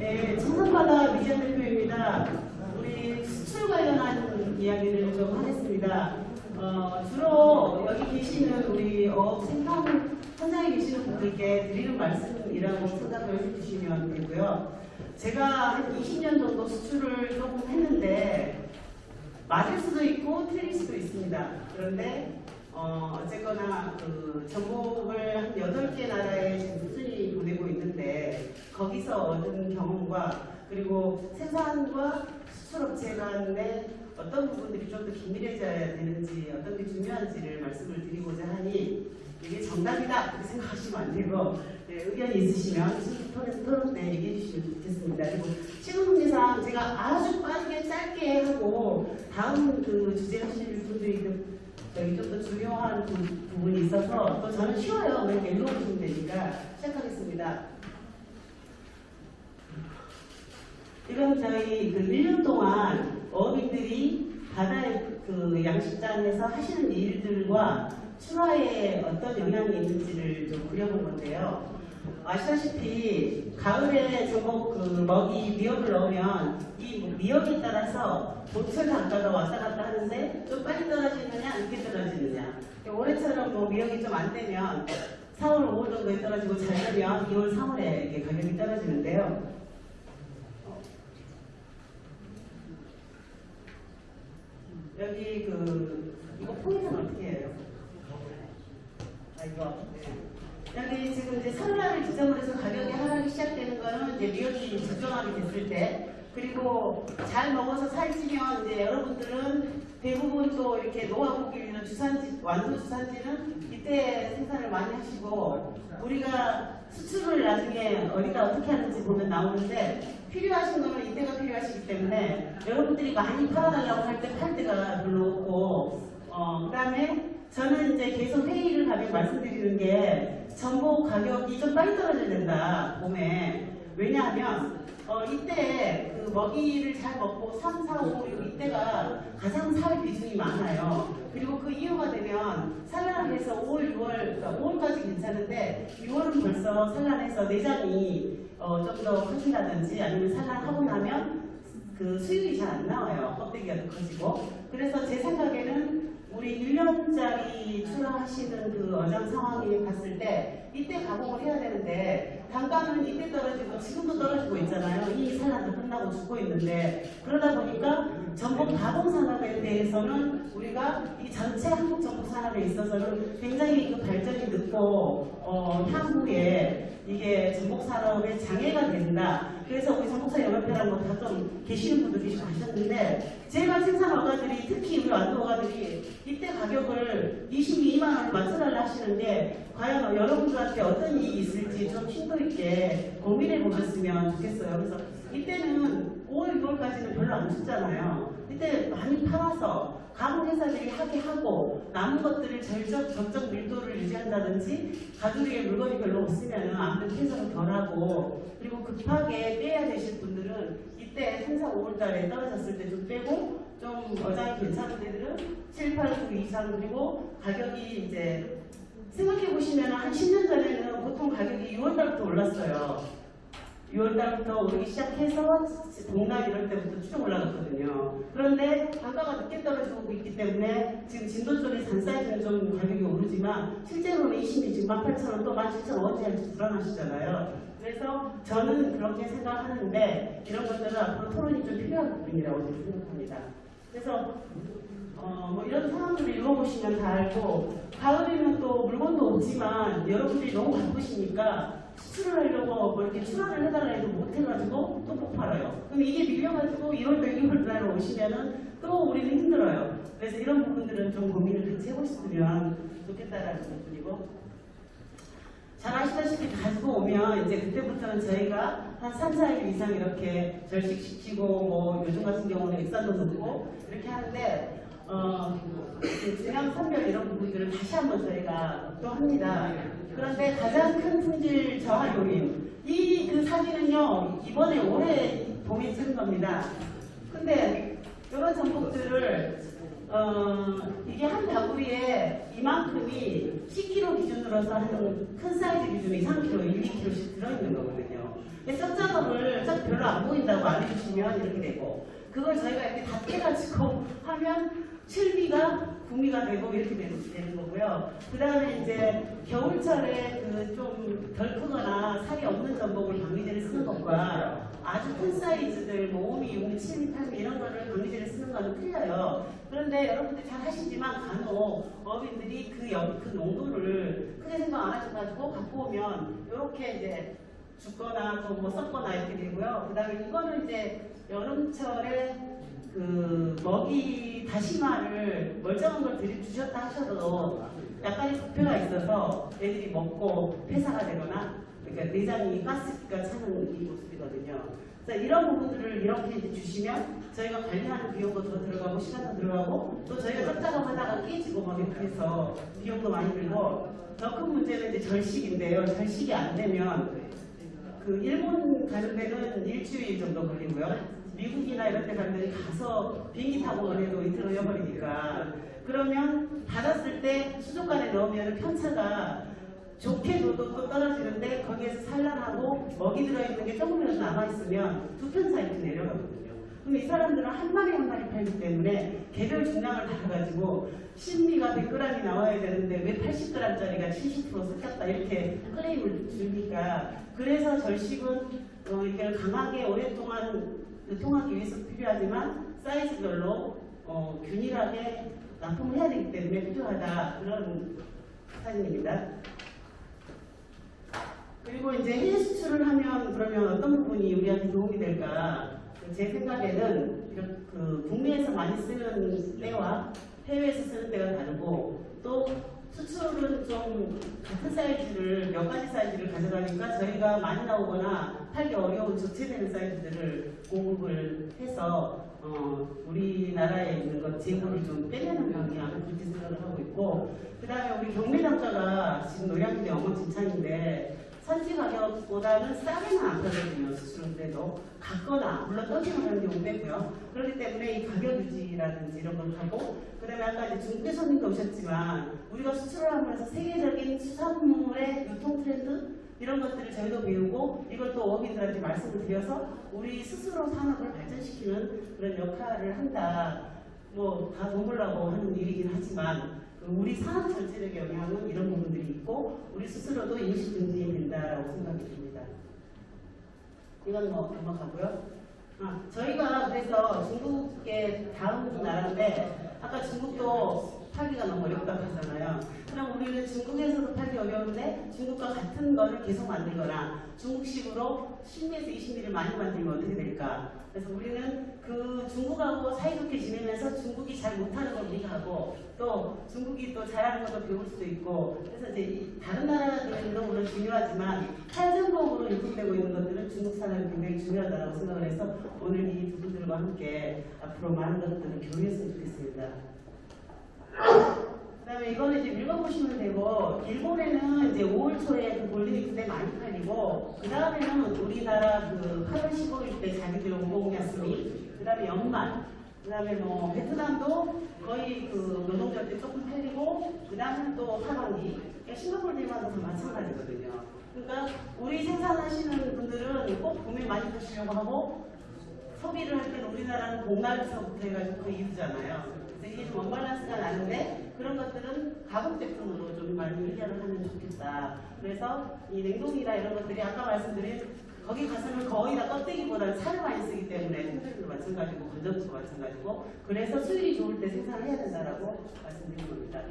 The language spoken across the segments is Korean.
네, 청산바다 미지연 대표입니다. 우리 수출 관련한 이야기를 좀 하겠습니다. 주로 여기 계시는 우리 생산 현장에 계시는 분들께 드리는 말씀이라고 생각을 해주시면 되고요. 제가 한 20년 정도 수출을 조금 했는데 맞을 수도 있고 틀릴 수도 있습니다. 그런데 어쨌거나 그 전복을 한 8개 나라에 지금 꾸준히 보내고 있는데 거기서 얻은 경험과 그리고 생산과 수출업체 간의 어떤 부분들이 좀 더 긴밀해져야 되는지 어떤 게 중요한지를 말씀을 드리고자 하니 이게 정답이다 그렇게 생각하시면 안 되고 의견이 있으시면 토론 때 얘기해 주시면 좋겠습니다. 그리고 시간 관계상 제가 아주 빠르게 짧게 하고 다음 그 주제 하실 분들이 좀 더 중요한 부분이 있어서 또 저는 쉬워요. 왜 이렇게 읽어보시면 되니까 시작하겠습니다. 이건 저희 그 1년 동안 어민들이 바다의 그 양식장에서 하시는 일들과 출하에 어떤 영향이 있는지를 좀 그려본 건데요. 아시다시피 가을에 전복 그 먹이 미역을 넣으면 이 미역에 따라서 보철 단가가 왔다 갔다 하는데 좀 빨리 떨어지느냐 늦게 떨어지느냐. 올해처럼 뭐 미역이 좀 안 되면 4월 5월 정도에 떨어지고 잘 되면 2월 3월에 이렇게 가격이 떨어지는데요. 여기 이거 포인트는 어떻게 해요? 이거. 여기 지금 이제 설날을 기점으로 해서 가격이 하락이 시작되는 거는 이제 미역이 적정하게 됐을 때, 그리고 잘 먹어서 살찌면 이제 여러분들은 대부분 또 이렇게 노화복귀 있는 완도 주산지는 이때 생산을 많이 하시고, 우리가 수출을 나중에 어디가 어떻게 하는지 보면 나오는데, 필요하신 거는 이때가 필요하시기 때문에 여러분들이 많이 팔아달라고 할 때 팔 때가 별로 없고, 그 다음에 저는 이제 계속 회의를 가면 말씀드리는 게 전복 가격이 좀 빨리 떨어져야 된다, 봄에. 왜냐하면 이때 그 먹이를 잘 먹고 3, 4, 5, 6 이때가 가장 사회 비중이 많아요. 그리고 그 이유가 되면 산란해서 5월, 6월, 그러니까 5월까지 괜찮은데 6월은 벌써 산란해서 내장이 좀 더 커진다든지 아니면 산란하고 나면 그 수율이 잘 안 나와요. 껍데기가 더 커지고. 그래서 제 생각에는 우리 1년짜리 출하하시는 그 어장 상황이 봤을 때 이때 가공을 해야 되는데 단가는 이때 떨어지고 지금도 떨어지고 있잖아요. 이 산란도 끝나고 죽고 있는데 그러다 보니까 전복 가공 산업에 대해서는 우리가 이 전체 한국 전복 산업에 있어서는 굉장히 그 발전이 늦고 향후에 이게 전복 산업에 장애가 된다. 그래서 우리 전복사 연합회라는 거 다 좀 계시는 분들이 가셨는데 제발 생산어가들이 특히 우리 완도어가들이 이때 가격을 22만 원을 맞춰달라 하시는데 과연 여러분들한테 어떤 이익이 있을지 좀 심도 있게 고민해 보셨으면 좋겠어요. 그래서 이때는 5월, 6월까지는 별로 안 춥잖아요. 이때 많이 팔아서 가공회사들이 하게 하고 남은 것들을 적정 밀도를 유지한다든지 가두리에 물건이 별로 없으면 아무래도 해석을 덜하고 그리고 급하게 빼야 되실 분들은 이때 3, 4, 5월달에 떨어졌을 때 좀 빼고 좀 어장이 괜찮은 데들은 7, 8, 9 이상 그리고 가격이 이제 생각해 보시면 한 10년 전에는 보통 가격이 6월달부터 올랐어요. 6월달부터 오르기 시작해서 동락 이럴 때부터 쭉 올라갔거든요. 그런데 단가가 늦게 떨어지고 있기 때문에 지금 진도 쪽에 산 사이즈는 좀 가격이 오르지만 실제로는 20이 지금 18,000원 또 17,000원 어찌할지 불안하시잖아요. 그래서 저는 그렇게 생각하는데 이런 것들은 앞으로 토론이 좀 필요한 부분이라고 저는 생각합니다. 그래서 뭐 이런 상황들을 읽어보시면 다 알고 가을에는 또 물건도 없지만 여러분들이 너무 바쁘시니까 수출을 하려고 뭐 이렇게 출하를 해달라 해도 못해가지고 또 못 팔아요. 그럼 이게 밀려가지고 1월달, 2월달에 오시면은 또 우리는 힘들어요. 그래서 이런 부분들은 좀 고민을 같이 해보시면 좋겠다라는 부분이고 잘 아시다시피 가지고 오면 이제 그때부터는 저희가 한 3, 4일 이상 이렇게 절식시키고 뭐 요즘 같은 경우는 액산도 넣고 이렇게 하는데 중량 선별 이런 부분들을 다시 한번 저희가 또 합니다. 그런데 가장 큰 품질 저하 요인 그 사진은요 이번에 올해 봄에 찍은 겁니다. 근데 이런 전복들을 이게 한 다구리에 이만큼이 10kg 기준으로서 한 큰 사이즈 기준이 3kg, 1, 2kg씩 들어있는 거거든요. 석 작업을 석 별로 안 보인다고 안 해주시면 이렇게 되고, 그걸 저희가 이렇게 다 떼가지고 하면 7미가 9미가 되고 이렇게 되는 거고요. 그 다음에 이제 겨울철에 그 좀 덜 크거나 살이 없는 전복을 방미제를 쓰는 것과 아주 큰 사이즈들 뭐 5미, 6미, 7미, 8미 이런 거를 방미제를 쓰는 거는 틀려요. 그런데 여러분들 잘 하시지만 간혹 어민들이 그 농도를 크게 생각 안 하셔가지고 갖고 오면 이렇게 이제 죽거나 또 뭐 썩거나 이렇게 되고요. 그 다음에 이거는 이제 여름철에 그 먹이 다시마를 멀쩡한 걸 들이주셨다 하셔도 약간의 부패가 있어서 애들이 먹고 폐사가 되거나 그러니까 내장이 가스가 차는 이 모습이거든요. 그래서 이런 부분들을 이렇게 이제 주시면 저희가 관리하는 비용도 더 들어가고 시간도 들어가고 또 저희가 짝짝하다가 깨지고 막 이렇게 해서 비용도 많이 들고 더 큰 문제는 이제 절식인데요. 절식이 안 되면 그 일본 가는 데는 일주일 정도 걸리고요. 미국이나 이런 데 가면 가서 비행기 타고 오래도 이틀 걸려버리니까 그러면 받았을 때 수족관에 넣으면 편차가 좋게 둬도 또 떨어지는데 거기에서 산란하고 먹이 들어있는 게 조금이라도 남아있으면 두 편차 이렇게 내려가거든요. 그럼 이 사람들은 한 마리 한 마리 팔기 때문에 개별 중량을 받아가지고 신미가 100g이 나와야 되는데 왜 80g짜리가 70% 섞였다 이렇게 클레임을 주니까 그래서 절식은 이걸 강하게 오랫동안 유통하기 위해서 필요하지만 사이즈별로 균일하게 납품을 해야 되기 때문에 필요하다 그런 사진입니다. 그리고 이제 해외 수출을 하면 그러면 어떤 부분이 우리한테 도움이 될까? 제 생각에는 그 국내에서 많이 쓰는 때와 해외에서 쓰는 때가 다르고 또 수출은 좀 같은 사이즈를 몇 가지 사이즈를 가져가니까 저희가 많이 나오거나 팔기 어려운 적체되는 사이즈들을 공급을 해서 우리나라에 있는 것 재고를 좀 빼내는 방향 그렇게 생각을 하고 있고 그 다음에 우리 경매단가가 지금 노량진이 엉망진창인데 선지 가격보다는 싸게는 안 팔거든요. 수출은 그래도 같거나 물론 떨어지는 하는 경우 빼고요. 그렇기 때문에 이 가격 유지라든지 이런 걸 하고 그 다음에 아까 이제 중국계 손님도 오셨지만 우리가 수출을 하면서 세계적인 수산물의 유통 트렌드 이런 것들을 저희도 배우고 이걸 또 어민들한테 말씀을 드려서 우리 스스로 산업을 발전시키는 그런 역할을 한다. 뭐 다 돈 벌라고 하는 일이긴 하지만 우리 산업 전체적 영향은 이런 부분들이 있고 우리 스스로도 인식 증진이 된다라고 생각이 듭니다. 이건 뭐 넘어가고요. 저희가 그래서 중국의 다음 나라인데 아까 중국도 팔기가 너무 어렵다고 하잖아요. 그럼 우리는 중국에서도 팔기 어려운데 중국과 같은 거를 계속 만들거나 중국식으로 10미에서 20미를 많이 만들면 어떻게 될까? 그래서 우리는 그 중국하고 사이좋게 지내면서 중국이 잘 못하는 걸 우리가 하고 또 중국이 또 잘하는 것도 배울 수도 있고 그래서 이제 다른 나라들도 물론 중요하지만 탈전복으로 유통되고 있는 것들은 중국 산업이 굉장히 중요하다고 생각을 해서 오늘 이 두 분들과 함께 앞으로 많은 것들을 교류했으면 좋겠습니다. 그 다음에 이거는 이제 읽어보시면 되고 일본에는 이제 5월 초에 그 골든위크 때 많이 팔리고 그 다음에는 우리나라 그 8월 15일 때 자기들 오공야스미 그 다음에 연말 그 다음에 뭐 베트남도 거의 그 노동절 때 조금 팔리고 그 다음에 또 하반기 그러니까 싱가포르들마다 다 마찬가지거든요. 그러니까 우리 생산하시는 분들은 꼭 봄에 많이 드시려고 하고 소비를 할 때는 우리나라는 봄날부터 해가지고 그 이유잖아요. 이게 좀 언밸런스가 나는데 그런 것들은 가공 제품으로 좀 많이 해결을 하면 좋겠다. 그래서 이 냉동이나 이런 것들이 아까 말씀드린 거기 가서는 거의 다 껍데기보다는 살을 많이 쓰기 때문에 생선도 마찬가지고 건전지도 마찬가지고 그래서 수율이 좋을 때 생산을 해야 된다라고 말씀드린 겁니다.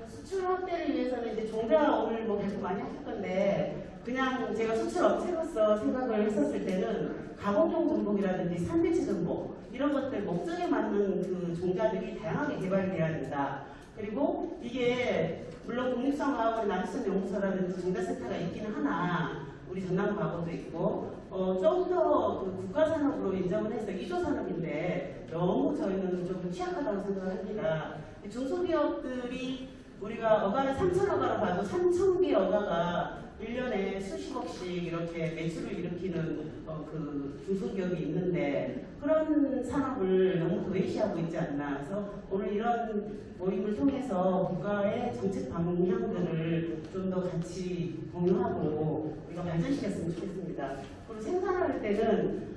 수출 확대를 위해서는 이제 종자 오늘 뭐 계속 많이 하실 건데 그냥 제가 수출 업체로서 생각을 했었을 때는 가공용 전복이라든지 산대체 전복 이런 것들 목적에 맞는 그 종자들이 다양하게 개발돼야 된다. 그리고 이게 물론 국립성화학원 남수연구소라든지 종자센터가 있기는 하나 우리 전남과거도 있고 좀 더 그 국가산업으로 인정을 해서 2조 산업인데 너무 저희는 좀 취약하다고 생각을 합니다. 중소기업들이 우리가 어가를 3,000어가로 봐도 3,000개 어가가 1년에 수십억씩 이렇게 매출을 일으키는 그 중소기업이 있는데 그런 산업을 너무 도외시하고 있지 않나. 그래서 오늘 이런 모임을 통해서 국가의 정책 방향들을 좀 더 같이 공유하고 우리가 발전시켰으면 좋겠습니다. 그리고 생산할 때는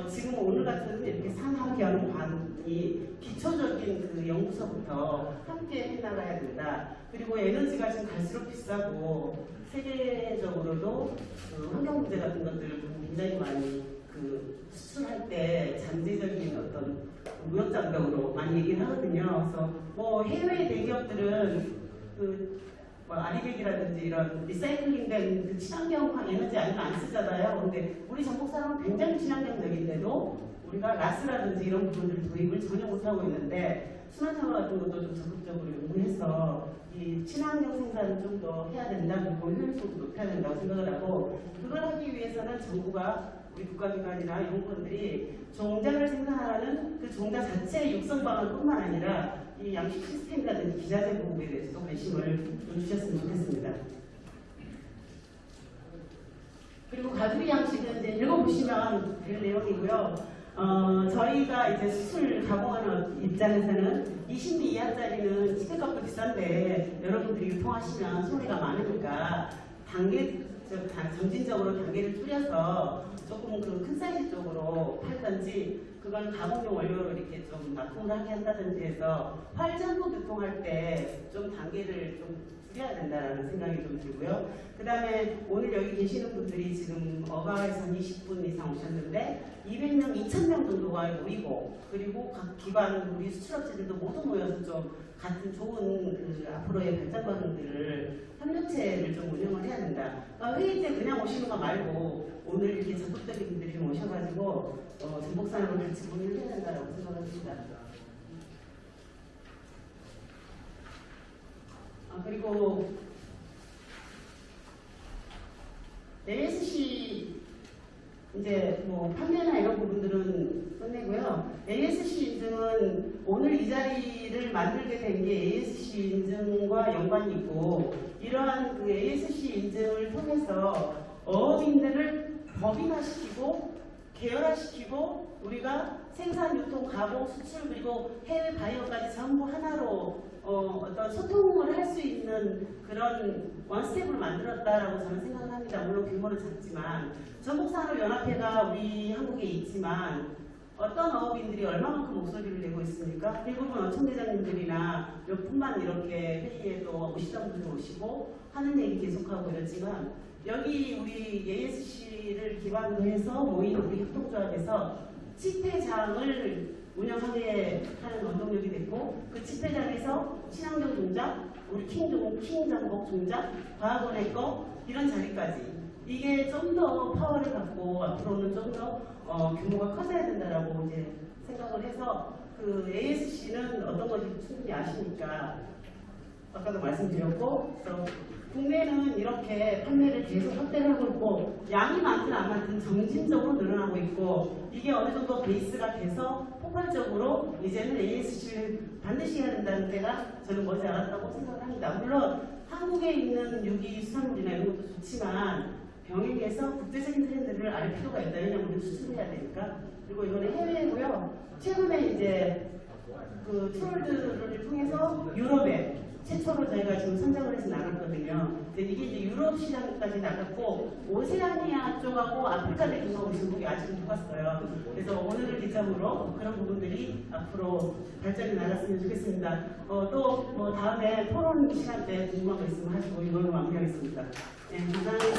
지금 오늘 같은 이렇게 산학연관이 기초적인 그 연구소부터 함께 해나가야 된다. 그리고 에너지가 지금 갈수록 비싸고 세계적으로도 그 환경 문제 같은 것들을 굉장히 많이 그 수출할 때 잠재적인 어떤 무역 장벽으로 많이 얘기를 하거든요. 그래서 뭐 해외 대기업들은 뭐 아리백이라든지 이런 리사이클링된 그 친환경 에너지 아니면 안 쓰잖아요. 근데 우리 전국 사람은 굉장히 친환경적인데도 우리가 가스라든지 이런 부분들 도입을 전혀 못하고 있는데 순환차로 같은 것도 좀 적극적으로 연구해서 이 친환경 생산을 좀 더 해야 된다. 그리고 효율성도 높여야 된다고 생각을 하고 그걸 하기 위해서는 정부가 우리 국가기관이나 연구원들이 종자를 생산하는 그 종자 자체의 육성 방안뿐만 아니라 이 양식 시스템이라든지 기자재 보급에 대해서도 관심을 좀 주셨으면 좋겠습니다. 그리고 가두리 양식은 이제 읽어보시면 될 내용이고요. 저희가 이제 수술 가공하는 입장에서는 20미 이하짜리는 시세값도 비싼데 여러분들이 유통하시면 소리가 많으니까 점진적으로 단계를 줄여서 조금 그 큰 사이즈 쪽으로 팔든지 그건 가공용 원료로 이렇게 좀 납품을 하게 한다든지 해서 활전국 유통할 때 좀 단계를 좀 줄여야 된다는 생각이 좀 들고요. 그 다음에 오늘 여기 계시는 분들이 지금 어가에서 20분 이상 오셨는데 200명, 2000명 정도가 모이고 그리고 각 기관 우리 수출업체들도 모두 모여서 좀 같은 좋은 그 앞으로의 발전 방향들을 협력체를 좀 운영을 해야 된다. 그러니까 회의 때 그냥 오시는 거 말고 오늘 이렇게 적극적인 분들이 좀 오셔가지고 전복산업을 같이 공유를 해야 된다고 생각합니다. 그리고 ASC 이제 뭐 판매나 이런 부분들은 끝내고요. ASC 인증은 오늘 이 자리를 만들게 된 게 ASC 인증과 연관이 있고 이러한 그 ASC 인증을 통해서 어업인들을 법인화시키고 계열화시키고 우리가 생산, 유통, 가공, 수출 그리고 해외 바이오까지 전부 하나로 어떤 소통을 할 수 있는 그런 원스텝을 만들었다라고 저는 생각을 합니다. 물론 규모는 작지만 전국산업연합회가 우리 한국에 있지만 어떤 어업인들이 얼마만큼 목소리를 내고 있습니까? 대부분 어촌대장님들이나 몇 분만 이렇게 회의에 또 오시던 분들 오시고 하는 얘기 계속하고 이러지만 여기 우리 ASC를 기반으로 해서 모인 우리 협동조합에서 집회장을 운영하게 하는 원동력이 됐고 그 집회장에서 친환경 종자, 우리 킹정복 종자, 과학원의 거 이런 자리까지 이게 좀 더 파워를 갖고 앞으로는 좀 더 규모가 커져야 된다라고 이제 생각을 해서 그 ASC는 어떤 건지 충분히 아시니까 아까도 말씀드렸고 그래서 국내는 이렇게 판매를 계속 확대를 하고 있고 양이 많든 안 많든 점진적으로 늘어나고 있고 이게 어느 정도 베이스가 돼서 폭발적으로 이제는 ASC를 반드시 해야 된다는 때가 저는 머지 않았다고 생각을 합니다. 물론 한국에 있는 유기 수산물이나 이런 것도 좋지만 병행해서 국제적인 트렌드를 알 필요가 있다. 왜냐하면 우리 수출해야 되니까. 그리고 이번에 해외고요. 최근에 이제 그 트롤들을 통해서 유럽에 최초로 저희가 지금 선정을 해서 나갔거든요. 근데 이게 이제 유럽 시장까지 나갔고 오세아니아 쪽하고 아프리카 대륙하고 중국이 아직 못 갔어요. 그래서 오늘을 기점으로 그런 부분들이 앞으로 발전이 나갔으면 좋겠습니다. 또 뭐 다음에 토론 시간 때 궁금한 거 있으면 하시고 이걸로 마무리하겠습니다. 네, 감사합니다.